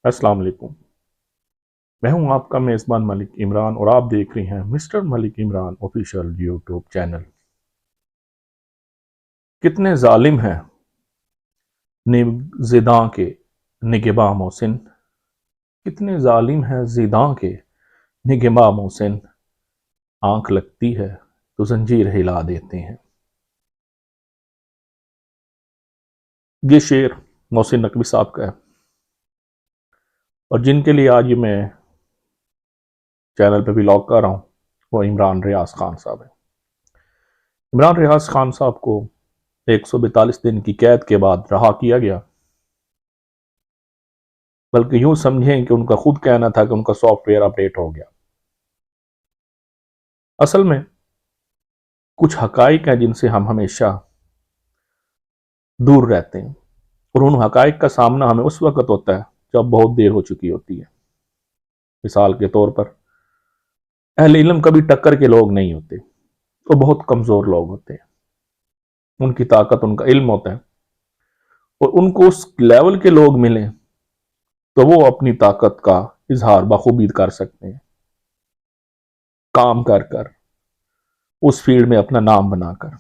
السلام علیکم۔ میں ہوں آپ کا میزبان ملک عمران اور آپ دیکھ رہے ہیں مسٹر ملک عمران آفیشیل یوٹیوب چینل۔ کتنے ظالم ہیں زیداں کے نگہباں محسن، کتنے ظالم ہیں زیداں کے نگہباں محسن، آنکھ لگتی ہے تو زنجیر ہلا دیتے ہیں۔ یہ شعر محسن نقوی صاحب کا ہے، اور جن کے لیے آج میں چینل پہ ولاگ کر رہا ہوں وہ عمران ریاض خان صاحب ہیں۔ عمران ریاض خان صاحب کو 142 دن کی قید کے بعد رہا کیا گیا، بلکہ یوں سمجھیں کہ ان کا خود کہنا تھا کہ ان کا سافٹ ویئر اپڈیٹ ہو گیا۔ اصل میں کچھ حقائق ہیں جن سے ہم ہمیشہ دور رہتے ہیں، اور ان حقائق کا سامنا ہمیں اس وقت ہوتا ہے جب بہت دیر ہو چکی ہوتی ہے۔ مثال کے طور پر اہل علم کبھی ٹکر کے لوگ نہیں ہوتے، وہ بہت کمزور لوگ ہوتے ہیں۔ ان کی طاقت ان کا علم ہوتا ہے، اور ان کو اس لیول کے لوگ ملیں تو وہ اپنی طاقت کا اظہار بخوبی کر سکتے ہیں، کام کر کر اس فیلڈ میں اپنا نام بنا کر۔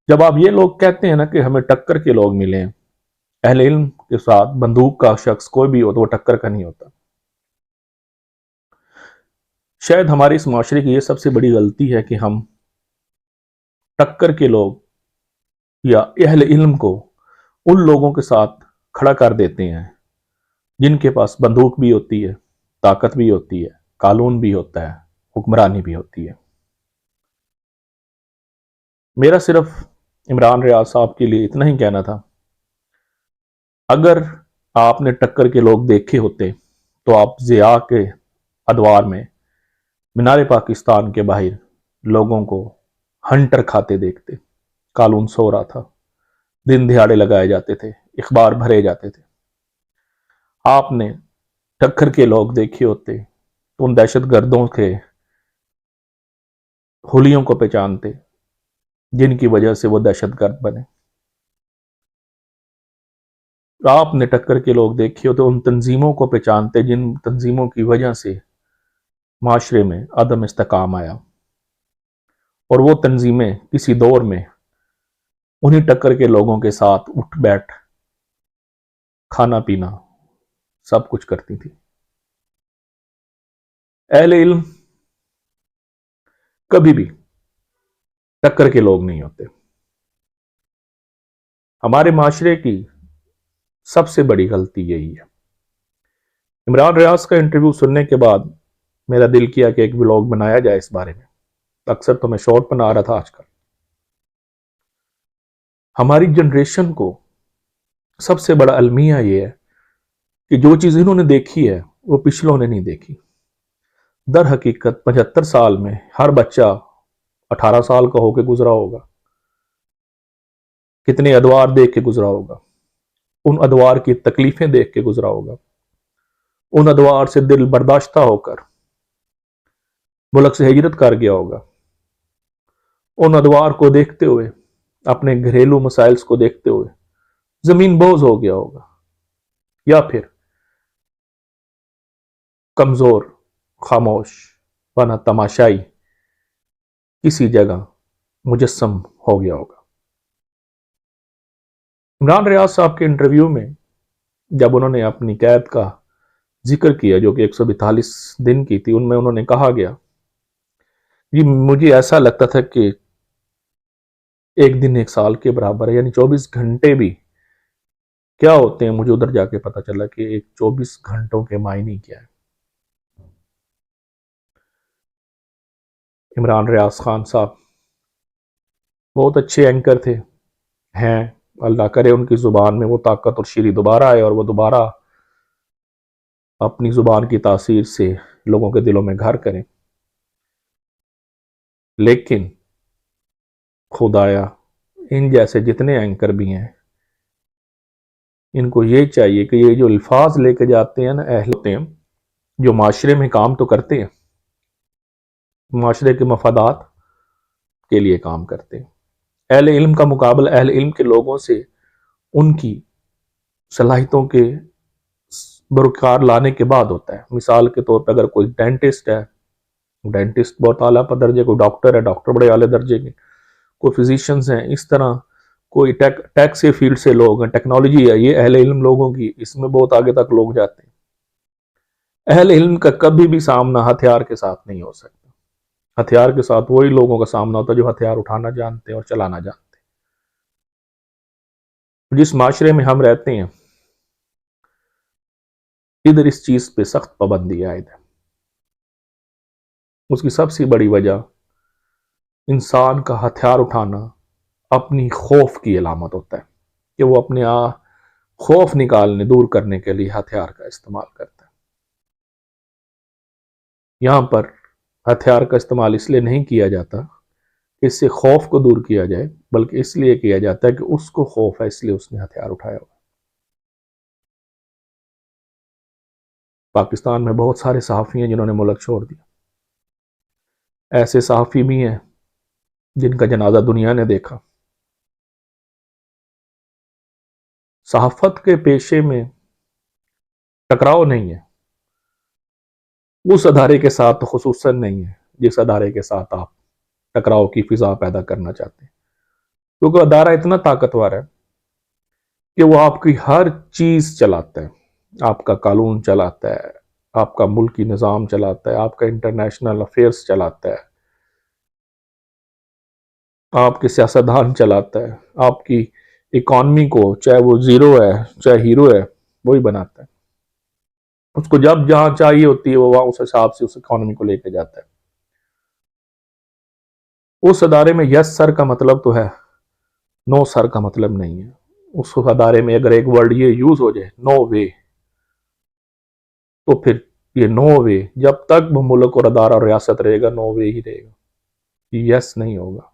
جب آپ یہ لوگ کہتے ہیں نا کہ ہمیں ٹکر کے لوگ ملے ہیں، اہل علم کے ساتھ بندوق کا شخص کوئی بھی ہو تو وہ ٹکر کا نہیں ہوتا۔ شاید ہمارے اس معاشرے کی یہ سب سے بڑی غلطی ہے کہ ہم ٹکر کے لوگ یا اہل علم کو ان لوگوں کے ساتھ کھڑا کر دیتے ہیں جن کے پاس بندوق بھی ہوتی ہے، طاقت بھی ہوتی ہے، قانون بھی ہوتا ہے، حکمرانی بھی ہوتی ہے۔ میرا صرف عمران ریاض صاحب کے لیے اتنا ہی کہنا تھا، اگر آپ نے ٹکر کے لوگ دیکھے ہوتے تو آپ ضیاء کے ادوار میں مینار پاکستان کے باہر لوگوں کو ہنٹر کھاتے دیکھتے۔ قانون سو رہا تھا، دن دہاڑے لگائے جاتے تھے، اخبار بھرے جاتے تھے۔ آپ نے ٹکر کے لوگ دیکھے ہوتے تو ان دہشت گردوں کے حلیوں کو پہچانتے جن کی وجہ سے وہ دہشت گرد بنے۔ آپ نے ٹکر کے لوگ دیکھے ہوتے ان تنظیموں کو پہچانتے جن تنظیموں کی وجہ سے معاشرے میں عدم استحکام آیا، اور وہ تنظیمیں کسی دور میں انہی ٹکر کے لوگوں کے ساتھ اٹھ بیٹھ کھانا پینا سب کچھ کرتی تھی۔ اہل علم کبھی بھی ٹکر کے لوگ نہیں ہوتے۔ ہمارے معاشرے کی سب سے بڑی غلطی یہی ہے۔ عمران ریاض کا انٹرویو سننے کے بعد میرا دل کیا کہ ایک ولاگ بنایا جائے اس بارے میں۔ اکثر تو میں شارٹ بنا رہا تھا آج کل۔ ہماری جنریشن کو سب سے بڑا المیہ یہ ہے کہ جو چیز انہوں نے دیکھی ہے وہ پچھلوں نے نہیں دیکھی۔ در حقیقت 75 سال میں ہر بچہ 18 سال کا ہو کے گزرا ہوگا، کتنے ادوار دیکھ کے گزرا ہوگا، ان ادوار کی تکلیفیں دیکھ کے گزرا ہوگا، ان ادوار سے دل برداشتہ ہو کر ملک سے ہجرت کر گیا ہوگا، ان ادوار کو دیکھتے ہوئے، اپنے گھریلو مسائل کو دیکھتے ہوئے زمین بوز ہو گیا ہوگا، یا پھر کمزور، خاموش، ورنہ تماشائی کسی جگہ مجسم ہو گیا ہوگا۔ عمران ریاض صاحب کے انٹرویو میں جب انہوں نے اپنی قید کا ذکر کیا جو کہ 142 دن کی تھی، ان میں انہوں نے کہا گیا جی مجھے ایسا لگتا تھا کہ ایک دن ایک سال کے برابر ہے، یعنی 24 گھنٹے بھی کیا ہوتے ہیں۔ مجھے ادھر جا کے پتا چلا کہ ایک 24 گھنٹوں کے معنی کیا ہے۔ عمران ریاض خان صاحب بہت اچھے اینکر تھے، ہیں، اللہ کرے ان کی زبان میں وہ طاقت اور شیری دوبارہ آئے اور وہ دوبارہ اپنی زبان کی تاثیر سے لوگوں کے دلوں میں گھر کریں۔ لیکن خدایا ان جیسے جتنے اینکر بھی ہیں ان کو یہ چاہیے کہ یہ جو الفاظ لے کے جاتے ہیں نا، اہل ہوتے ہیں جو معاشرے میں کام تو کرتے ہیں، معاشرے کے مفادات کے لیے کام کرتے ہیں، اہل علم کا مقابلہ اہل علم کے لوگوں سے ان کی صلاحیتوں کے بروکار لانے کے بعد ہوتا ہے. مثال کے طور پہ اگر کوئی ڈینٹسٹ ہے، ڈینٹسٹ بہت اعلیٰ درجے، کوئی ڈاکٹر ہے، ڈاکٹر بڑے اعلیٰ درجے کے، کوئی فزیشینز ہیں، اس طرح کوئی ٹیک سے فیلڈ سے لوگ ہیں، ٹیکنالوجی ہے، یہ اہل علم لوگوں کی اس میں بہت آگے تک لوگ جاتے ہیں. اہل علم کا کبھی بھی سامنا ہتھیار کے ساتھ نہیں ہو سکتا. ہتھیار کے ساتھ وہی لوگوں کا سامنا ہوتا ہے جو ہتھیار اٹھانا جانتے ہیں اور چلانا جانتے ہیں. جس معاشرے میں ہم رہتے ہیں ادھر اس چیز پہ سخت پابندی عائد ہے. اس کی سب سے بڑی وجہ انسان کا ہتھیار اٹھانا اپنی خوف کی علامت ہوتا ہے کہ وہ اپنے خوف نکالنے، دور کرنے کے لیے ہتھیار کا استعمال کرتا ہے. یہاں پر ہتھیار کا استعمال اس لیے نہیں کیا جاتا کہ اس سے خوف کو دور کیا جائے، بلکہ اس لیے کیا جاتا ہے کہ اس کو خوف ہے، اس لیے اس نے ہتھیار اٹھایا ہوا. پاکستان میں بہت سارے صحافی ہیں جنہوں نے ملک چھوڑ دیا. ایسے صحافی بھی ہیں جن کا جنازہ دنیا نے دیکھا. صحافت کے پیشے میں ٹکراؤ نہیں ہے، اس ادارے کے ساتھ خصوصاً نہیں ہے جس ادارے کے ساتھ آپ ٹکراؤ کی فضا پیدا کرنا چاہتے ہیں، کیونکہ ادارہ اتنا طاقتور ہے کہ وہ آپ کی ہر چیز چلاتا ہے. آپ کا قانون چلاتا ہے، آپ کا ملکی نظام چلاتا ہے، آپ کا انٹرنیشنل افیئرس چلاتا ہے، آپ کے سیاستدان چلاتا ہے، آپ کی اکانومی کو چاہے وہ زیرو ہے چاہے ہیرو ہے وہی بناتا ہے. اس کو جب جہاں چاہیے ہوتی ہے وہ وہاں اس حساب سے اس اکانومی کو لے کے جاتا ہے. اس ادارے میں یس سر کا مطلب تو ہے، نو سر کا مطلب نہیں ہے. اس ادارے میں اگر ایک ورڈ یہ یوز ہو جائے نو وے، تو پھر یہ نو وے جب تک وہ ملک اور ادارہ اور ریاست رہے گا نو وے ہی رہے گا، یس نہیں ہوگا.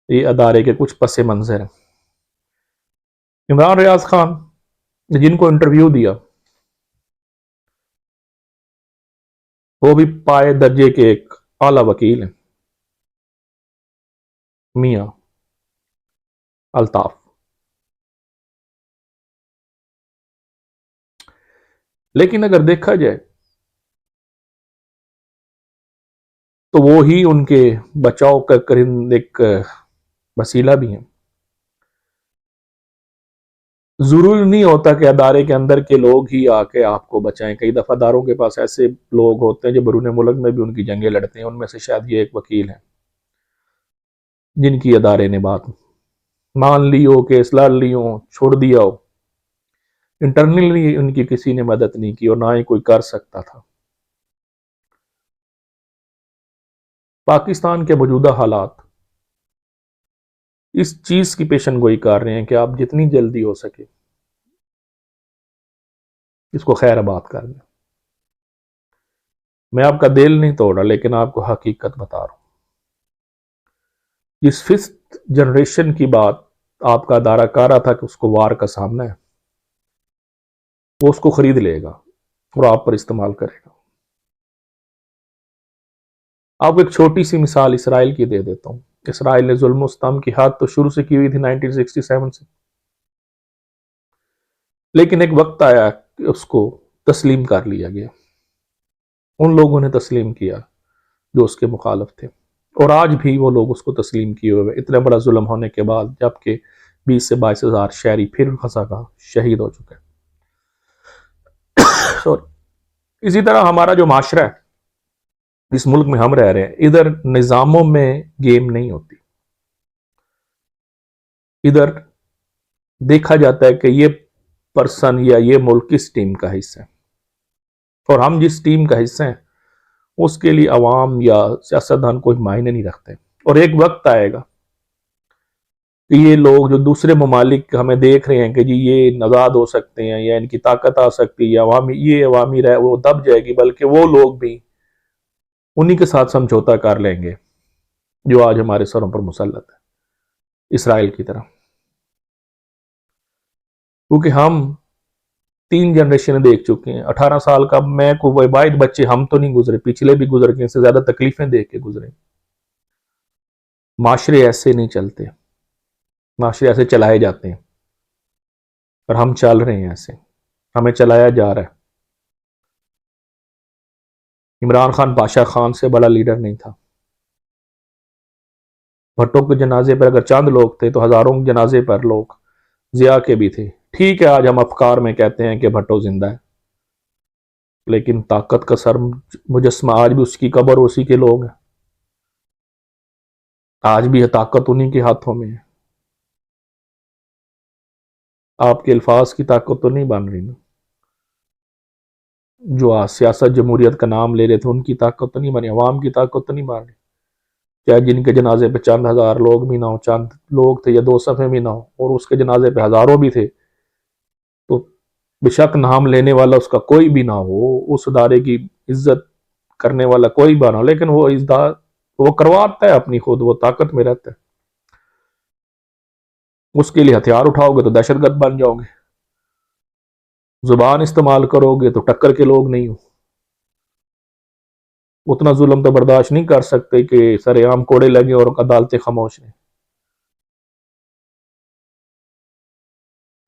یہ ادارے کے کچھ پس منظر ہیں. عمران ریاض خان جن کو انٹرویو دیا وہ بھی پائے درجے کے ایک اعلیٰ وکیل ہیں، میاں الطاف. لیکن اگر دیکھا جائے تو وہی ان کے بچاؤ کا ایک وسیلہ بھی ہیں. ضروری نہیں ہوتا کہ ادارے کے اندر کے لوگ ہی آ کے آپ کو بچائیں. کئی دفعہ اداروں کے پاس ایسے لوگ ہوتے ہیں جو بیرون ملک میں بھی ان کی جنگیں لڑتے ہیں. ان میں سے شاید یہ ایک وکیل ہیں جن کی ادارے نے بات مان لی ہو، کیس لڑ لی ہو، چھوڑ دیا ہو. انٹرنلی ان کی کسی نے مدد نہیں کی اور نہ ہی کوئی کر سکتا تھا. پاکستان کے موجودہ حالات اس چیز کی پیشن گوئی کر رہے ہیں کہ آپ جتنی جلدی ہو سکے اس کو خیر آباد کر دیں. میں آپ کا دل نہیں توڑ رہا لیکن آپ کو حقیقت بتا رہا ہوں. جس ففتھ جنریشن کی بات آپ کا ادارہ کر رہا تھا کہ اس کو وار کا سامنا ہے، وہ اس کو خرید لے گا اور آپ پر استعمال کرے گا. آپ کو ایک چھوٹی سی مثال اسرائیل کی دے دیتا ہوں. اسرائیل نے ظلم و ستم کی حد تو شروع سے کی ہوئی تھی 1967 سے، لیکن ایک وقت آیا کہ اس کو تسلیم کر لیا گیا. ان لوگوں نے تسلیم کیا جو اس کے مخالف تھے، اور آج بھی وہ لوگ اس کو تسلیم کیے ہوئے. اتنا بڑا ظلم ہونے کے بعد جبکہ 20 سے 22 ہزار شہری پھر غزہ کا شہید ہو چکے. اسی طرح ہمارا جو معاشرہ ہے اس ملک میں ہم رہ رہے ہیں، ادھر نظاموں میں گیم نہیں ہوتی. ادھر دیکھا جاتا ہے کہ یہ پرسن یا یہ ملک کس ٹیم کا حصہ ہے، اور ہم جس ٹیم کا حصہ ہیں اس کے لیے عوام یا سیاستدان کوئی معنی نہیں رکھتے. اور ایک وقت آئے گا کہ یہ لوگ جو دوسرے ممالک ہمیں دیکھ رہے ہیں کہ جی یہ نژاد ہو سکتے ہیں یا ان کی طاقت آ سکتی ہے، یہ عوامی رہ وہ دب جائے گی، بلکہ وہ لوگ بھی انہی کے ساتھ سمجھوتا کر لیں گے جو آج ہمارے سروں پر مسلط ہے، اسرائیل کی طرح. کیونکہ ہم 3 جنریشنیں دیکھ چکے ہیں. 18 سال کا میں کوئی واحد بچے ہم تو نہیں گزرے، پچھلے بھی گزر کے سے زیادہ تکلیفیں دیکھ کے گزرے. معاشرے ایسے نہیں چلتے، معاشرے ایسے چلائے جاتے ہیں. اور ہم چل رہے ہیں ایسے، ہمیں چلایا جا رہا ہے۔ عمران خان پاشا خان سے بڑا لیڈر نہیں تھا۔ بھٹو کے جنازے پر اگر چند لوگ تھے تو ہزاروں جنازے پر لوگ ضیاء کے بھی تھے۔ ٹھیک ہے آج ہم افکار میں کہتے ہیں کہ بھٹو زندہ ہے، لیکن طاقت کا سر مجسمہ آج بھی اس کی قبر اسی کے لوگ ہیں، آج بھی یہ طاقت انہی کے ہاتھوں میں ہے۔ آپ کے الفاظ کی طاقت تو نہیں بن رہی نا، جو آج سیاست جمہوریت کا نام لے رہے تھے ان کی طاقت تو نہیں بنی، عوام کی طاقت تو نہیں بن رہی۔ چاہے جن کے جنازے پہ چند ہزار لوگ بھی نہ ہو، چند لوگ تھے یا 2 صفحے بھی نہ ہو، اور اس کے جنازے پہ ہزاروں بھی تھے، تو بے شک نام لینے والا اس کا کوئی بھی نہ ہو، اس ادارے کی عزت کرنے والا کوئی بھی نہ ہو، لیکن وہ کرواتا ہے اپنی خود، وہ طاقت میں رہتا ہے۔ اس کے لیے ہتھیار اٹھاؤ گے تو دہشت گرد بن جاؤ گے، زبان استعمال کرو گے تو ٹکر کے لوگ نہیں ہو۔ اتنا ظلم تو برداشت نہیں کر سکتے کہ سر عام کوڑے لگے اور عدالتیں خاموش رہیں۔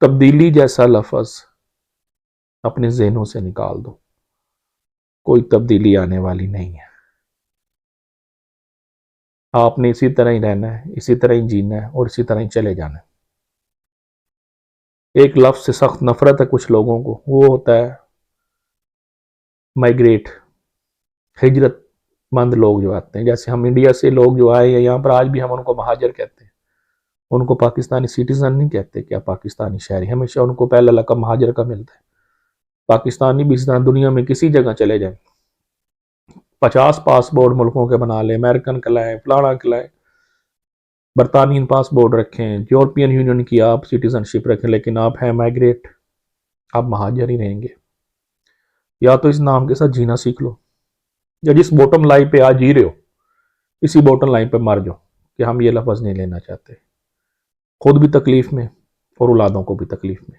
تبدیلی جیسا لفظ اپنے ذہنوں سے نکال دو، کوئی تبدیلی آنے والی نہیں ہے۔ آپ نے اسی طرح ہی رہنا ہے، اسی طرح ہی جینا ہے، اور اسی طرح ہی چلے جانا ہے۔ ایک لفظ سے سخت نفرت ہے کچھ لوگوں کو، وہ ہوتا ہے مائگریٹ، ہجرت مند لوگ جو آتے ہیں، جیسے ہم انڈیا سے لوگ جو آئے ہیں یہاں پر، آج بھی ہم ان کو مہاجر کہتے ہیں، ان کو پاکستانی سٹیزن نہیں کہتے، کیا پاکستانی شہری، ہمیشہ ان کو پہلا لقب مہاجر کا ملتا ہے۔ پاکستانی بھی اس طرح دنیا میں کسی جگہ چلے جائیں، 50 پاسپورٹ ملکوں کے بنا لیں، امریکن کلائیں، فلانا کلائیں، برطانوین پاسپورٹ رکھیں، یورپین یونین کی آپ سٹیزن شپ رکھیں، لیکن آپ ہیں مائگریٹ، آپ مہاجر ہی رہیں گے۔ یا تو اس نام کے ساتھ جینا سیکھ لو، یا جس بوٹم لائن پہ آج جی رہے ہو اسی بوٹم لائن پہ مر جاؤ کہ ہم یہ لفظ نہیں لینا چاہتے، خود بھی تکلیف میں اور اولادوں کو بھی تکلیف میں۔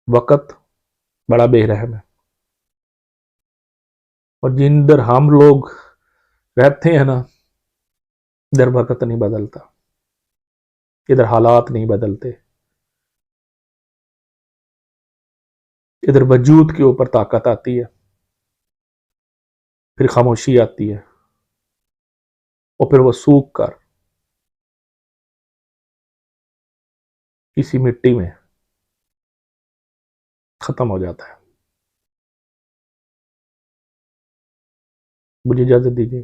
وقت بڑا بے رحم ہے، اور جن در ہم لوگ رہتے ہیں نا، ادھر وقت نہیں بدلتا، ادھر حالات نہیں بدلتے، ادھر وجود کے اوپر طاقت آتی ہے، پھر خاموشی آتی ہے، اور پھر وہ سوکھ کر کسی مٹی میں ختم ہو جاتا ہے۔ مجھے اجازت دیجیے۔